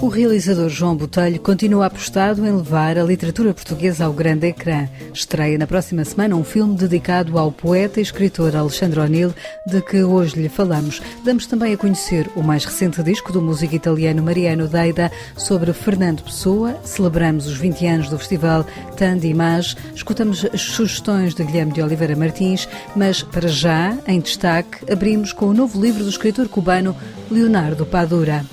O realizador João Botelho continua apostado em levar a literatura portuguesa ao grande ecrã. Estreia na próxima semana um filme dedicado ao poeta e escritor Alexandre O'Neill, de que hoje lhe falamos. Damos também a conhecer o mais recente disco do músico italiano Mariano Deida sobre Fernando Pessoa. Celebramos os 20 anos do festival Tandy Image. Escutamos as sugestões de Guilherme de Oliveira Martins, mas para já, em destaque, abrimos com o novo livro do escritor cubano Leonardo Padura.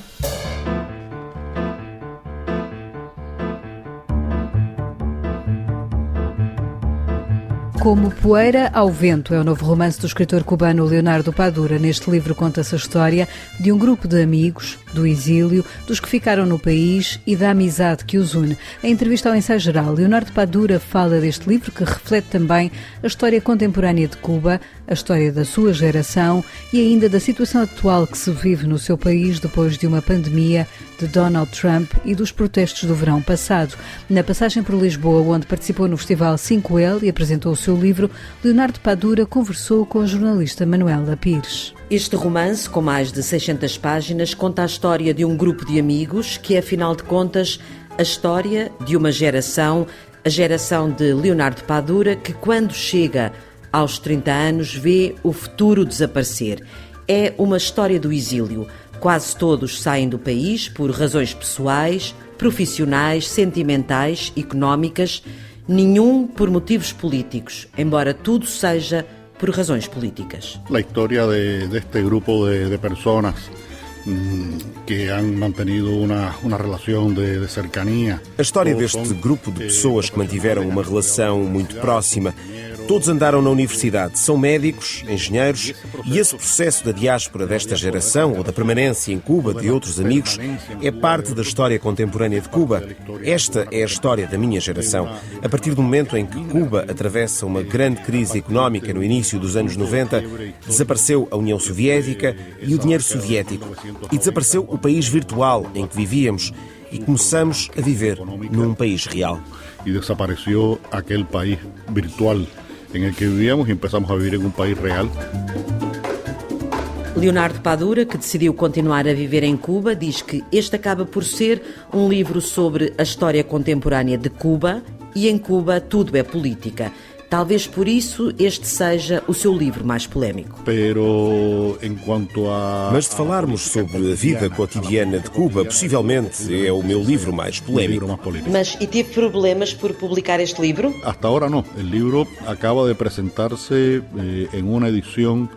Como poeira ao vento é o novo romance do escritor cubano Leonardo Padura. Neste livro conta-se a história de um grupo de amigos, do exílio, dos que ficaram no país e da amizade que os une. Em entrevista ao Ensaio Geral, Leonardo Padura fala deste livro que reflete também a história contemporânea de Cuba, a história da sua geração e ainda da situação atual que se vive no seu país depois de uma pandemia, de Donald Trump e dos protestos do verão passado. Na passagem por Lisboa, onde participou no Festival 5L e apresentou o seu livro, Leonardo Padura conversou com a jornalista Manuela Pires. Este romance, com mais de 600 páginas, conta a história de um grupo de amigos que, afinal de contas, a história de uma geração, a geração de Leonardo Padura, que quando chega aos 30 anos vê o futuro desaparecer. É uma história do exílio. Quase todos saem do país por razões pessoais, profissionais, sentimentais, económicas, nenhum por motivos políticos, embora tudo seja por razões políticas. A história deste grupo de pessoas que han mantenido uma relação de cercanía. A história deste grupo de pessoas que mantiveram uma relação muito próxima. Todos andaram na universidade, são médicos, engenheiros, e esse processo da diáspora desta geração, ou da permanência em Cuba de outros amigos, é parte da história contemporânea de Cuba. Esta é a história da minha geração. A partir do momento em que Cuba atravessa uma grande crise económica no início dos anos 90, desapareceu a União Soviética e o dinheiro soviético. E desapareceu o país virtual em que vivíamos e começamos a viver num país real. E desapareceu aquele país virtual em que vivíamos e começamos a viver em um país real. Leonardo Padura, que decidiu continuar a viver em Cuba, diz que este acaba por ser um livro sobre a história contemporânea de Cuba e em Cuba tudo é política. Talvez por isso este seja o seu livro mais polémico. Mas de falarmos sobre a vida cotidiana de Cuba, possivelmente é o meu livro mais polémico. Mas e teve problemas por publicar este livro? Hasta ahora no. El libro acaba de presentarse em uma edição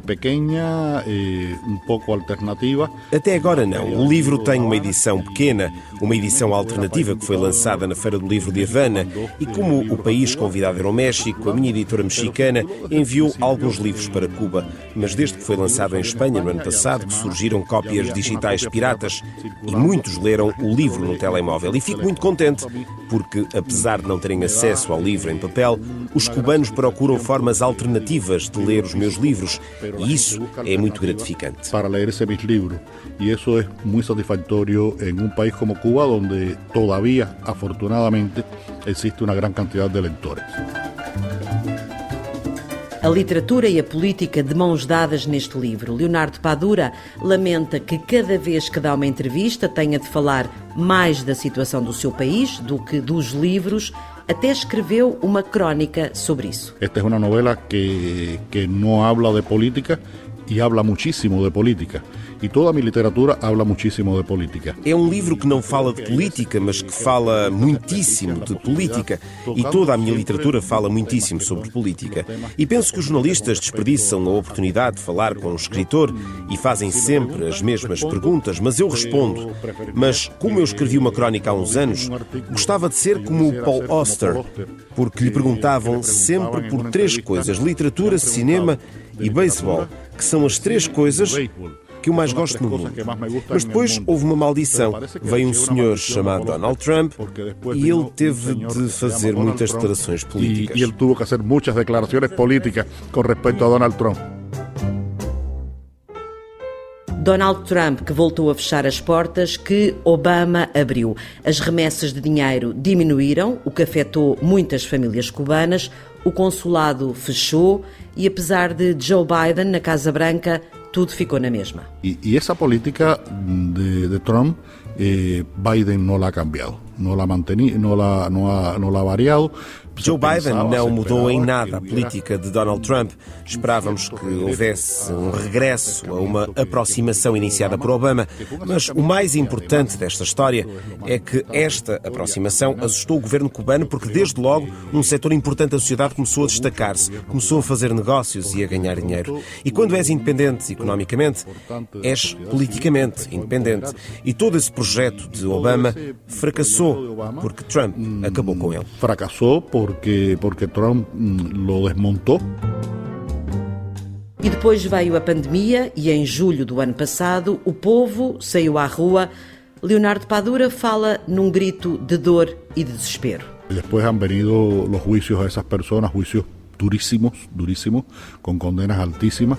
pequena, um pouco alternativa. Até agora não. O livro tem uma edição pequena, uma edição alternativa que foi lançada na Feira do Livro de Havana e como o país convidado era o México, a minha editora mexicana enviou alguns livros para Cuba. Mas desde que foi lançado em Espanha no ano passado que surgiram cópias digitais piratas e muitos leram o livro no telemóvel. E fico muito contente porque, apesar de não terem acesso ao livro em papel, os cubanos procuram formas alternativas de ler os meus livros. E isso é muito gratificante. Para ler esse meu livro. E isso é muito satisfatório em um país como Cuba, onde todavía, afortunadamente, existe uma grande quantidade de leitores. A literatura e a política de mãos dadas neste livro. Leonardo Padura lamenta que cada vez que dá uma entrevista tenha de falar mais da situação do seu país do que dos livros. Até escreveu uma crónica sobre isso. Esta é uma novela que não habla de política e habla muchísimo de política. E toda a minha literatura habla muchísimo de política. É um livro que não fala de política, mas que fala muitíssimo de política. E toda a minha literatura fala muitíssimo sobre política. E penso que os jornalistas desperdiçam a oportunidade de falar com um escritor e fazem sempre as mesmas perguntas, mas eu respondo. Mas, como eu escrevi uma crónica há uns anos, gostava de ser como o Paul Auster, porque lhe perguntavam sempre por três coisas: literatura, cinema e beisebol, que são as três coisas que eu mais gosto no mundo. Mas depois houve uma maldição. Veio um senhor chamado Donald Trump e ele teve de fazer muitas declarações políticas. E ele teve que fazer muitas declarações políticas com respeito a Donald Trump. Donald Trump, que voltou a fechar as portas que Obama abriu. As remessas de dinheiro diminuíram, o que afetou muitas famílias cubanas. O consulado fechou e, apesar de Joe Biden na Casa Branca, tudo ficou na mesma. E essa política de Trump Biden no la ha cambiado, no la ha variado. Joe Biden não mudou em nada a política de Donald Trump. Esperávamos que houvesse um regresso a uma aproximação iniciada por Obama, mas o mais importante desta história é que esta aproximação assustou o governo cubano porque, desde logo, um setor importante da sociedade começou a destacar-se, começou a fazer negócios e a ganhar dinheiro. E quando és independente economicamente, és politicamente independente. E todo esse projeto de Obama fracassou porque Trump acabou com ele. Fracassou porque Trump lo desmontou. E depois veio a pandemia e em julho do ano passado o povo saiu à rua. Leonardo Padura fala num grito de dor e de desespero. Depois han venido los juicios a esas personas, juicios duríssimos, com condenas altíssimas.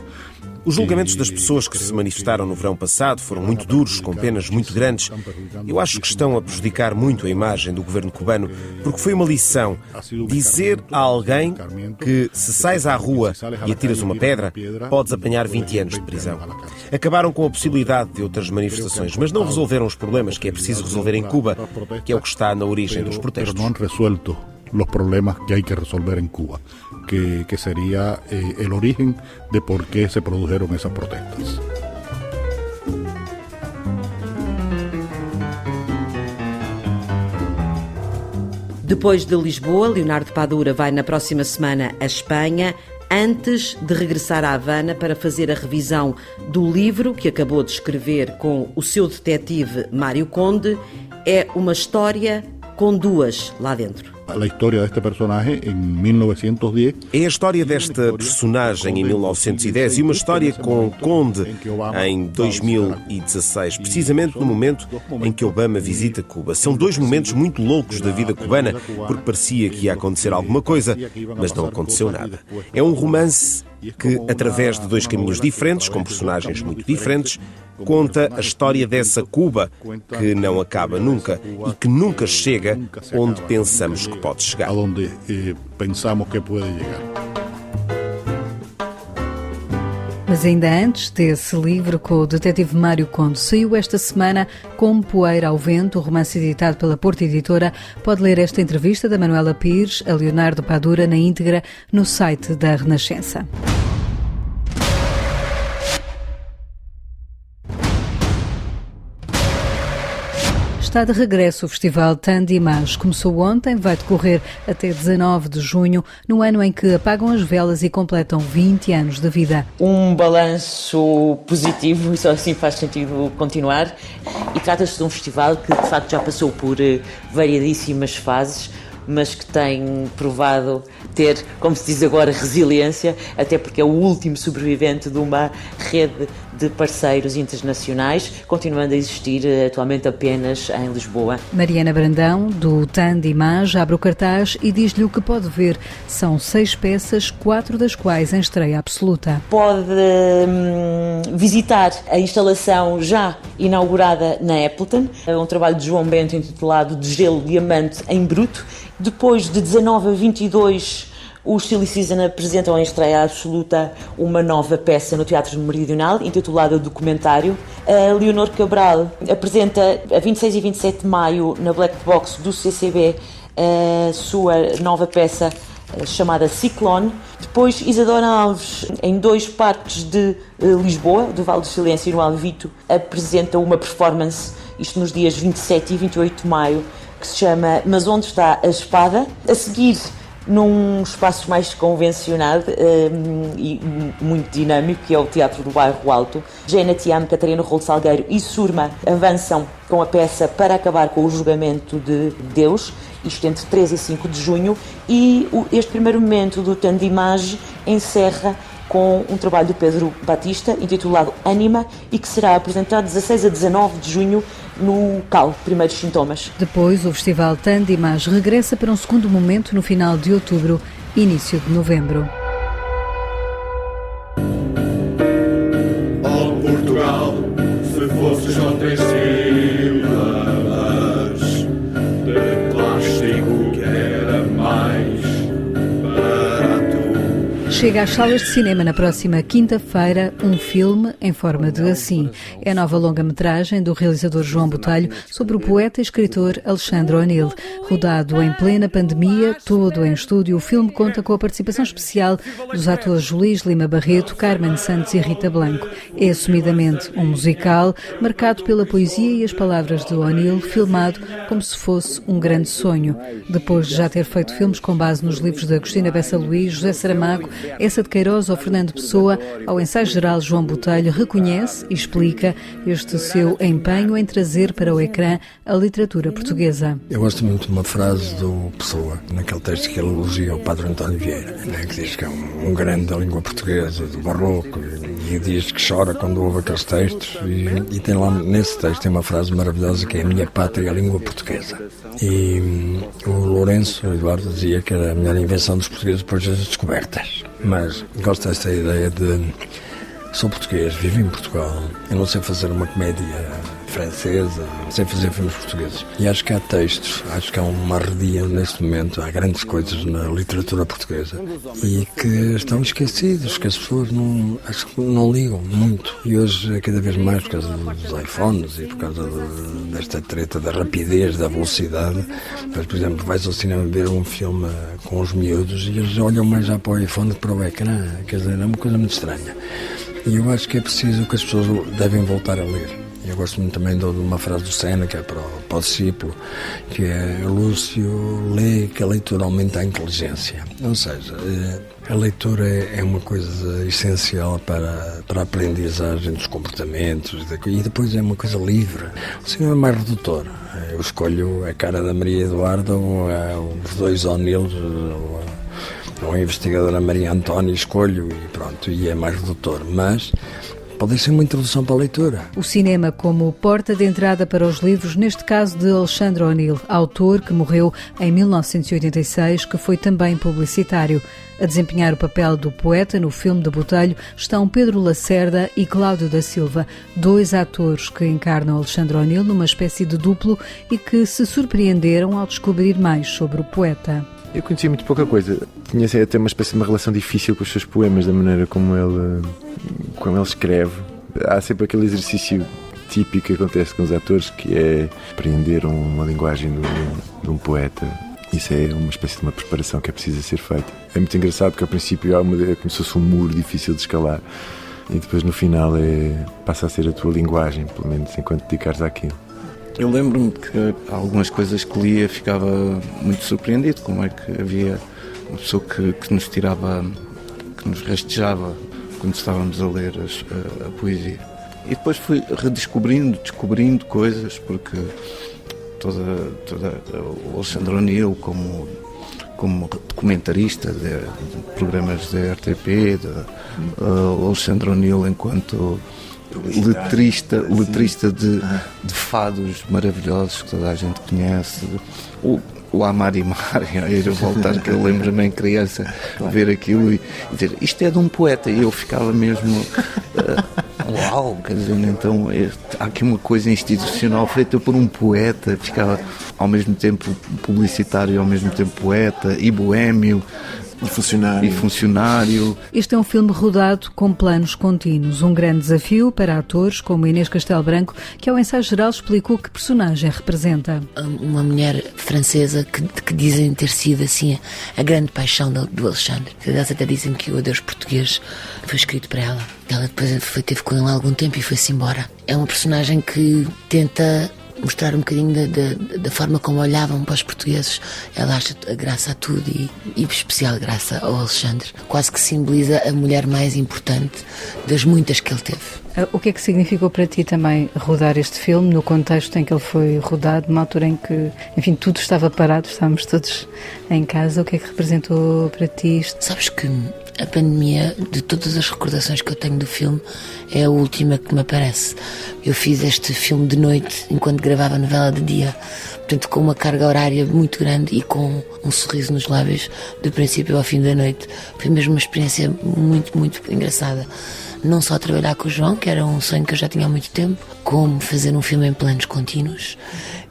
Os julgamentos das pessoas que se manifestaram no verão passado foram muito duros, com penas muito grandes. Eu acho que estão a prejudicar muito a imagem do governo cubano, porque foi uma lição dizer a alguém que se sais à rua e atiras uma pedra, podes apanhar 20 anos de prisão. Acabaram com a possibilidade de outras manifestações, mas não resolveram os problemas que é preciso resolver em Cuba, que é o que está na origem dos protestos. Não han resuelto los problemas que hay que resolver en Cuba, que sería el origen de por qué se produjeron esas protestas. Depois de Lisboa, Leonardo Padura vai na próxima semana à Espanha, antes de regressar à Havana para fazer a revisão do livro que acabou de escrever com o seu detetive Mário Conde. É uma história com duas lá dentro. A história deste personagem em 1910. É a história desta personagem em 1910 e uma história com Conde em 2016, precisamente no momento em que Obama visita Cuba. São dois momentos muito loucos da vida cubana, porque parecia que ia acontecer alguma coisa, mas não aconteceu nada. É um romance que, através de dois caminhos diferentes, com personagens muito diferentes, conta a história dessa Cuba que não acaba nunca e que nunca chega onde pensamos que pode chegar. Aonde pensamos que pode chegar. Mas ainda antes desse livro com o detetive Mário Conde, saiu esta semana Como Poeira ao Vento, o romance editado pela Porta Editora. Pode ler esta entrevista da Manuela Pires a Leonardo Padura na íntegra no site da Renascença. Está de regresso o Festival Tandimage. Começou ontem, vai decorrer até 19 de junho, no ano em que apagam as velas e completam 20 anos de vida. Um balanço positivo, só assim faz sentido continuar. E trata-se de um festival que, de facto, já passou por variadíssimas fases, mas que tem provado ter, como se diz agora, resiliência, até porque é o último sobrevivente de uma rede de parceiros internacionais, continuando a existir atualmente apenas em Lisboa. Mariana Brandão, do Tandimage, abre o cartaz e diz-lhe o que pode ver. São 6 peças, 4 das quais em estreia absoluta. Pode visitar a instalação já inaugurada na Appleton, um trabalho de João Bento intitulado De Gelo Diamante em Bruto. Depois de 19 a 22, os Silly Season apresentam em estreia absoluta uma nova peça no Teatro Meridional, intitulada Documentário. A Leonor Cabral apresenta a 26 e 27 de maio na Black Box do CCB a sua nova peça chamada Ciclone. Depois Isadora Alves, em 2 parques de Lisboa, do Vale do Silêncio e no Alvito, apresenta uma performance, isto nos dias 27 e 28 de maio, que se chama Mas Onde Está a Espada? A seguir, num espaço mais convencionado e muito dinâmico, que é o Teatro do Bairro Alto, Jena Tiam, Catarina Rolo Salgueiro e Surma avançam com a peça Para Acabar com o Julgamento de Deus, isto entre 3 e 5 de junho, e este primeiro momento do Tandimage encerra com um trabalho do Pedro Batista, intitulado Ânima, e que será apresentado 16 a 19 de junho no CAL, Primeiros Sintomas. Depois, o Festival Tandimage regressa para um segundo momento no final de outubro, início de novembro. Oh Portugal, se fosses só 3 sílabas de plástico que era mais barato. Chega às salas de cinema na próxima quinta-feira um filme em forma de assim. É a nova longa-metragem do realizador João Botelho sobre o poeta e escritor Alexandre O'Neill. Rodado em plena pandemia, todo em estúdio, o filme conta com a participação especial dos atores Luís Lima Barreto, Carmen Santos e Rita Blanco. É assumidamente um musical, marcado pela poesia e as palavras de O'Neill, filmado como se fosse um grande sonho. Depois de já ter feito filmes com base nos livros de Agostina Bessa Luís, José Saramago, Essa de Queiroz ou Fernando Pessoa, ao ensaio geral João Botelho reconhece e explica este seu empenho em trazer para o ecrã a literatura portuguesa. Eu gosto muito de uma frase do Pessoa, naquele texto que ele elogia o Padre António Vieira, que diz que é um grande da língua portuguesa, do barroco, e diz que chora quando ouve aqueles textos, e tem lá nesse texto tem uma frase maravilhosa que é: a minha pátria é a língua portuguesa. E o Lourenço, o Eduardo, dizia que era a melhor invenção dos portugueses depois das descobertas. Mas gosto desta ideia de: sou português, vivo em Portugal, eu não sei fazer uma comédia francesa, não sei fazer filmes portugueses. E acho que há textos, acho que há uma arredia neste momento, há grandes coisas na literatura portuguesa e que estão esquecidos, que as pessoas acho que não ligam muito. E hoje é cada vez mais, por causa dos iPhones e por causa desta treta da rapidez, da velocidade. Mas, por exemplo, vais ao cinema ver um filme com os miúdos e eles olham mais já para o iPhone que para o ecrã. Quer dizer, é uma coisa muito estranha. E eu acho que é preciso que as pessoas devem voltar a ler. Eu gosto muito também de uma frase do Séneca para o discípulo, que é: Lúcio lê que a leitura aumenta a inteligência. Ou seja, a leitura é uma coisa essencial para a aprendizagem dos comportamentos e depois é uma coisa livre. O cinema é mais redutor. Eu escolho a cara da Maria Eduarda ou os dois O'Neills, ou a investigadora Maria Antónia, escolho e pronto, e é mais redutor. Mas pode ser uma introdução para a leitura. O cinema como porta de entrada para os livros, neste caso de Alexandre O'Neill, autor que morreu em 1986, que foi também publicitário. A desempenhar o papel do poeta no filme de Botelho estão Pedro Lacerda e Cláudio da Silva, dois atores que encarnam Alexandre O'Neill numa espécie de duplo e que se surpreenderam ao descobrir mais sobre o poeta. Eu conhecia muito pouca coisa. Tinha até uma espécie de uma relação difícil com os seus poemas, da maneira como ele escreve. Há sempre aquele exercício típico que acontece com os atores, que é apreender uma linguagem de um poeta. Isso é uma espécie de uma preparação que é precisa ser feita. É muito engraçado porque ao princípio é como se fosse um muro difícil de escalar e depois no final passa a ser a tua linguagem, pelo menos enquanto te dedicares àquilo. Eu lembro-me que algumas coisas que lia ficava muito surpreendido, como é que havia uma pessoa que nos tirava, que nos rastejava quando estávamos a ler a poesia. E depois fui descobrindo coisas, porque toda o Alexandre O'Neill como documentarista de programas da RTP, o Alexandre O'Neill enquanto letrista de fados maravilhosos que toda a gente conhece, o Amar e Mar, a ir a voltar, que eu lembro-me em criança ver aquilo e dizer: isto é de um poeta, e eu ficava mesmo uau, quer dizer, então há aqui uma coisa institucional feita por um poeta, ficava ao mesmo tempo publicitário, ao mesmo tempo poeta e boémio. E funcionário. Este é um filme rodado com planos contínuos, um grande desafio para atores como Inês Castelo Branco, que ao ensaio geral explicou que personagem representa. Uma mulher francesa que dizem ter sido assim a grande paixão do Alexandre. Eles até dizem que o Adeus Português foi escrito para ela. Ela depois teve com ele algum tempo e foi-se embora. É uma personagem que tenta mostrar um bocadinho da forma como olhavam para os portugueses. Ela acha a graça a tudo e especial graça ao Alexandre. Quase que simboliza a mulher mais importante das muitas que ele teve. O que é que significou para ti também rodar este filme no contexto em que ele foi rodado, numa altura em que, enfim, tudo estava parado, estávamos todos em casa? O que é que representou para ti isto? Sabes que a pandemia, de todas as recordações que eu tenho do filme, é a última que me aparece. Eu fiz este filme de noite, enquanto gravava a novela de dia, portanto com uma carga horária muito grande e com um sorriso nos lábios do princípio ao fim da noite. Foi mesmo uma experiência muito, muito engraçada. Não só trabalhar com o João, que era um sonho que eu já tinha há muito tempo, como fazer um filme em planos contínuos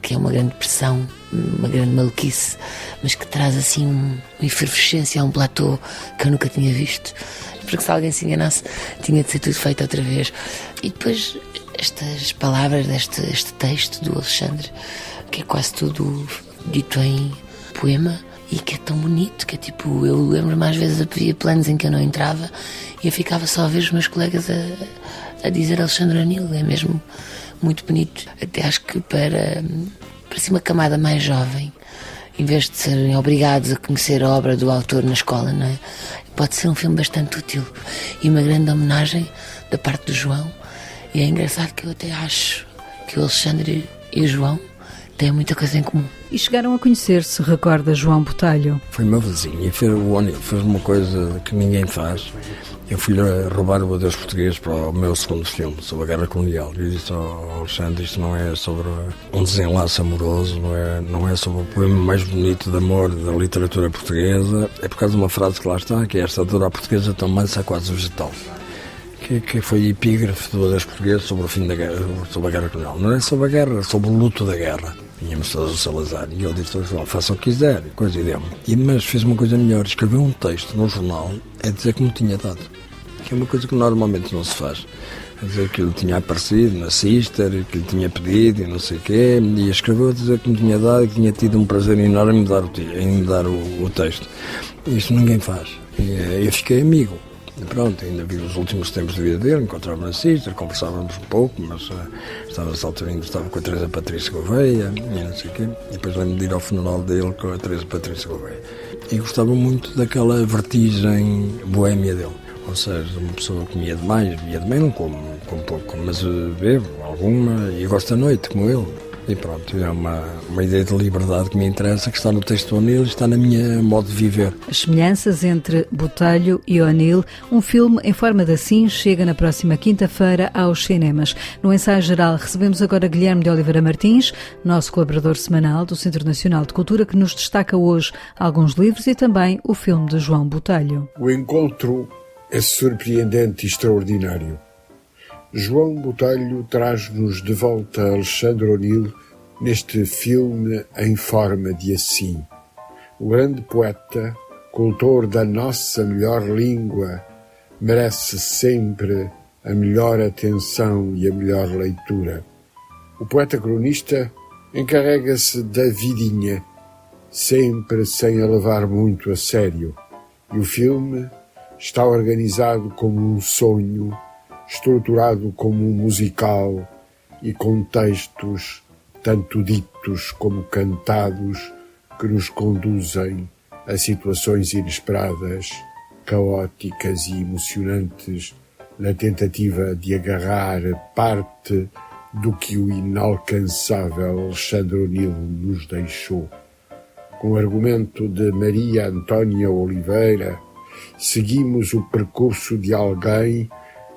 que é uma grande pressão, uma grande maluquice, mas que traz assim uma efervescência a um platô que eu nunca tinha visto, porque se alguém se enganasse tinha de ser tudo feito outra vez. E depois estas palavras deste texto do Alexandre, que é quase tudo dito em poema e que é tão bonito, que é tipo, eu lembro-me às vezes havia planos em que eu não entrava e eu ficava só a ver os meus colegas a dizer Alexandre O'Neill. É mesmo muito bonito. Até acho que para ser uma camada mais jovem, em vez de serem obrigados a conhecer a obra do autor na escola, não é? Pode ser um filme bastante útil e uma grande homenagem da parte do João. E é engraçado que eu até acho que o Alexandre e o João têm muita coisa em comum. E chegaram a conhecer-se, recorda João Botelho. Foi meu vizinho e o O'Neill fez uma coisa que ninguém faz. Eu fui-lhe roubar o Adeus Português para o meu segundo filme, sobre a Guerra Colonial. E eu disse ao Alexandre, isto não é sobre um desenlace amoroso, não é sobre o poema mais bonito de amor da literatura portuguesa. É por causa de uma frase que lá está, que é esta dor portuguesa tão mansa quase vegetal. Que foi epígrafe do Adeus Português sobre o fim da guerra, sobre a Guerra Colonial. Não é sobre a guerra, é sobre o luto da guerra. Tínhamos todos o Salazar e ele disse: faça o que quiser, coisa e deu. Mas fez uma coisa melhor, escreveu um texto no jornal a dizer que me tinha dado, que é uma coisa que normalmente não se faz. A dizer que ele tinha aparecido na Sister, que lhe tinha pedido e não sei o quê, e escreveu a dizer que me tinha dado e que tinha tido um prazer enorme em me dar o texto. Isto ninguém faz. E eu fiquei amigo. Pronto, ainda vi os últimos tempos da vida dele, encontrava na Sister, conversávamos um pouco, mas estava com a Teresa Patrícia Gouveia e não sei o quê. E depois lembro de ir ao funeral dele com a Teresa Patrícia Gouveia. E gostava muito daquela vertigem boémia dele. Ou seja, uma pessoa que comia demais, bebia demais, não como pouco, mas bebo alguma e gosto da noite, como ele. E pronto, é uma ideia de liberdade que me interessa, que está no texto do O'Neill e está na minha modo de viver. As semelhanças entre Botelho e O'Neill, um filme em forma de assim, chega na próxima quinta-feira aos cinemas. No ensaio geral recebemos agora Guilherme de Oliveira Martins, nosso colaborador semanal do Centro Nacional de Cultura, que nos destaca hoje alguns livros e também o filme de João Botelho. O encontro é surpreendente e extraordinário. João Botelho traz-nos de volta Alexandre O'Neill neste filme em forma de assim. O grande poeta, cultor da nossa melhor língua, merece sempre a melhor atenção e a melhor leitura. O poeta cronista encarrega-se da vidinha, sempre sem a levar muito a sério. E o filme está organizado como um sonho, estruturado como um musical e com textos tanto ditos como cantados que nos conduzem a situações inesperadas, caóticas e emocionantes na tentativa de agarrar parte do que o inalcançável Alexandre O'Neill nos deixou. Com o argumento de Maria Antónia Oliveira, seguimos o percurso de alguém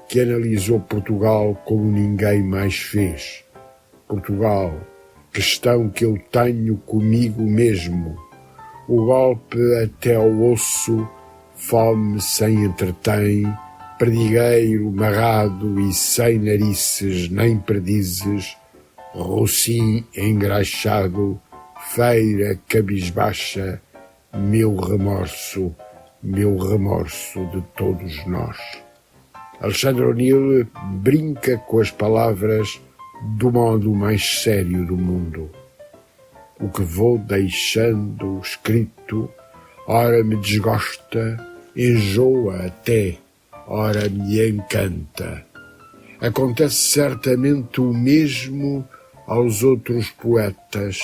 que analisou Portugal como ninguém mais fez. Portugal, questão que eu tenho comigo mesmo. O golpe até ao osso, fome sem entretém, perdigueiro marrado e sem narices nem perdizes, rocim engraxado, feira cabisbaixa, meu remorso de todos nós. Alexandre O'Neill brinca com as palavras do modo mais sério do mundo. O que vou deixando escrito, ora me desgosta, enjoa até, ora me encanta. Acontece certamente o mesmo aos outros poetas,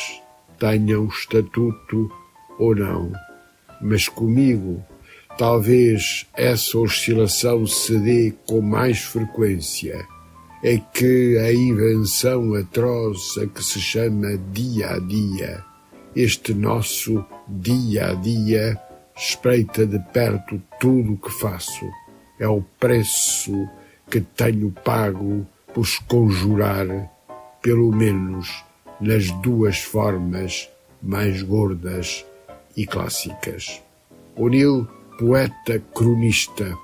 tenham estatuto ou não, mas comigo talvez essa oscilação se dê com mais frequência. É que a invenção atroz a que se chama dia a dia, este nosso dia a dia, espreita de perto tudo o que faço. É o preço que tenho pago por conjurar, pelo menos nas duas formas mais gordas e clássicas. O'Neill, poeta cronista,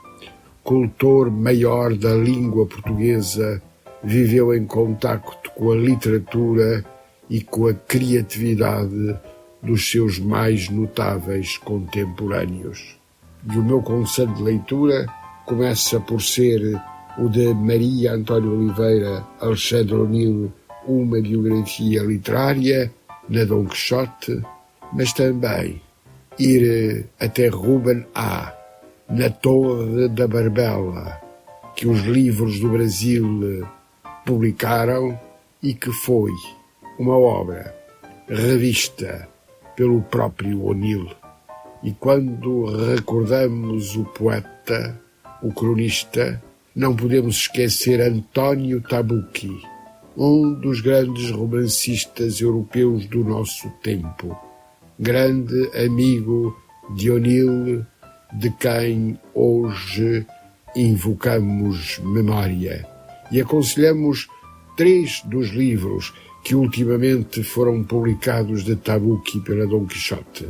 cultor maior da língua portuguesa, viveu em contacto com a literatura e com a criatividade dos seus mais notáveis contemporâneos. E o meu conselho de leitura começa por ser o de Maria António Oliveira Alexandre O'Neill, uma biografia literária na Dom Quixote, mas também ir até Ruben A., na Torre da Barbela, que os livros do Brasil publicaram e que foi uma obra revista pelo próprio O'Neill. E quando recordamos o poeta, o cronista, não podemos esquecer António Tabucchi, um dos grandes romancistas europeus do nosso tempo, grande amigo de O'Neill, de quem hoje invocamos memória. E aconselhamos 3 dos livros que ultimamente foram publicados de Tabucchi pela Dom Quixote.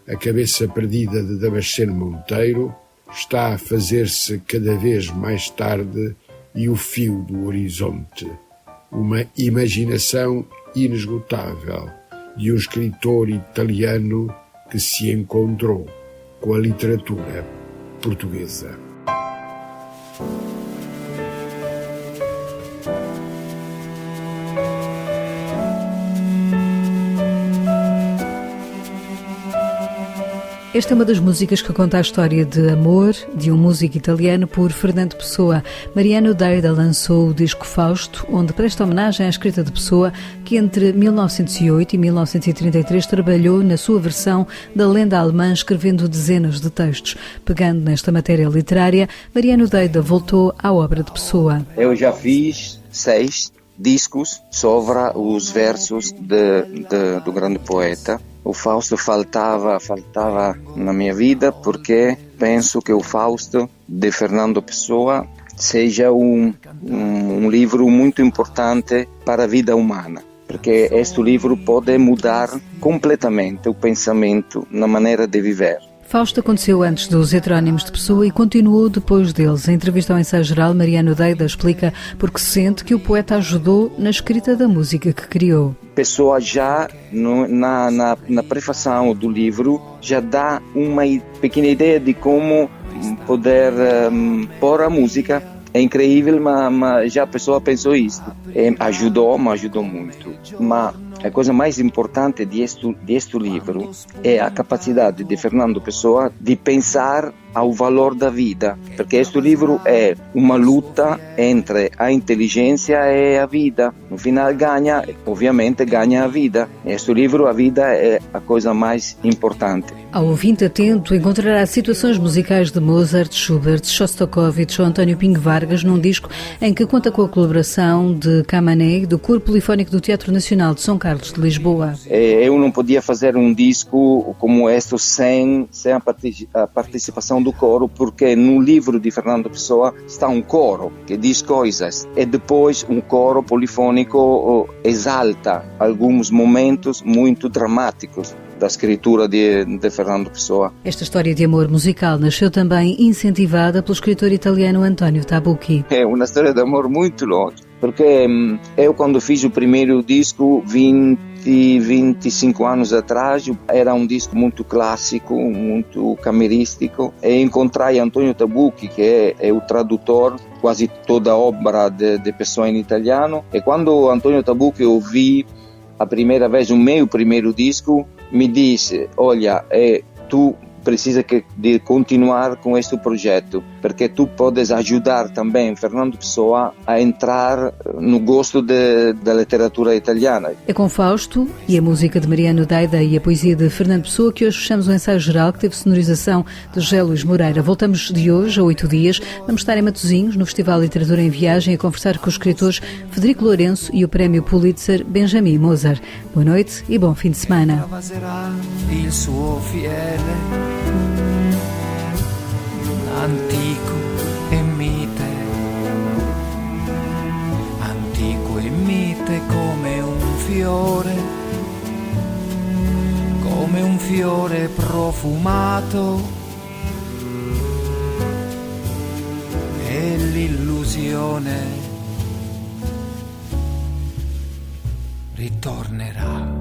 A Cabeça Perdida de Damasceno Monteiro está a fazer-se cada vez mais tarde e O Fio do Horizonte. Uma imaginação inesgotável de um escritor italiano que se encontrou com a literatura portuguesa. Esta é uma das músicas que conta a história de amor de um músico italiano por Fernando Pessoa. Mariano Deida lançou o disco Fausto, onde presta homenagem à escrita de Pessoa, que entre 1908 e 1933 trabalhou na sua versão da lenda alemã, escrevendo dezenas de textos. Pegando nesta matéria literária, Mariano Deida voltou à obra de Pessoa. Eu já fiz 6 discos sobre os versos do grande poeta. O Fausto faltava na minha vida, porque penso que o Fausto de Fernando Pessoa seja um livro muito importante para a vida humana, porque este livro pode mudar completamente o pensamento na maneira de viver. Fausto aconteceu antes dos heterónimos de Pessoa e continuou depois deles. Em entrevista ao Ensaio Geral, Mariano Deida explica porque sente que o poeta ajudou na escrita da música que criou. Pessoa já na prefação do livro já dá uma pequena ideia de como poder pôr a música. É incrível, mas já a pessoa pensou isso. Me ajudou muito. Mas a coisa mais importante deste livro é a capacidade de Fernando Pessoa de pensar ao valor da vida, porque este livro é uma luta entre a inteligência e a vida. No final obviamente ganha a vida. Neste livro a vida é a coisa mais importante. Ao ouvinte atento encontrará situações musicais de Mozart, Schubert, Shostakovich ou António Pinho Vargas num disco em que conta com a colaboração de Camané, do Coro Polifónico do Teatro Nacional de São Carlos de Lisboa. Eu não podia fazer um disco como este sem a participação do coro, porque no livro de Fernando Pessoa está um coro que diz coisas e depois um coro polifônico exalta alguns momentos muito dramáticos da escritura de Fernando Pessoa. Esta história de amor musical nasceu também incentivada pelo escritor italiano António Tabucchi. É uma história de amor muito longe, porque eu quando fiz o primeiro disco, 25 anos atrás, era um disco muito clássico, muito camerístico, e encontrei Antonio Tabucchi, que é o tradutor quase toda a obra de Pessoa em italiano, e quando Antonio Tabucchi ouvi a primeira vez o meu primeiro disco, me disse: olha, tu precisa de continuar com este projeto, porque tu podes ajudar também Fernando Pessoa a entrar no gosto da literatura italiana. É com Fausto e a música de Mariano Deida e a poesia de Fernando Pessoa que hoje fechamos o Ensaio Geral, que teve sonorização de José Luís Moreira. Voltamos de hoje a 8 dias. Vamos estar em Matosinhos, no Festival Literatura em Viagem, a conversar com os escritores Federico Lourenço e o prémio Pulitzer Benjamin Moser. Boa noite e bom fim de semana. Antico e mite come un fiore profumato, e l'illusione ritornerà.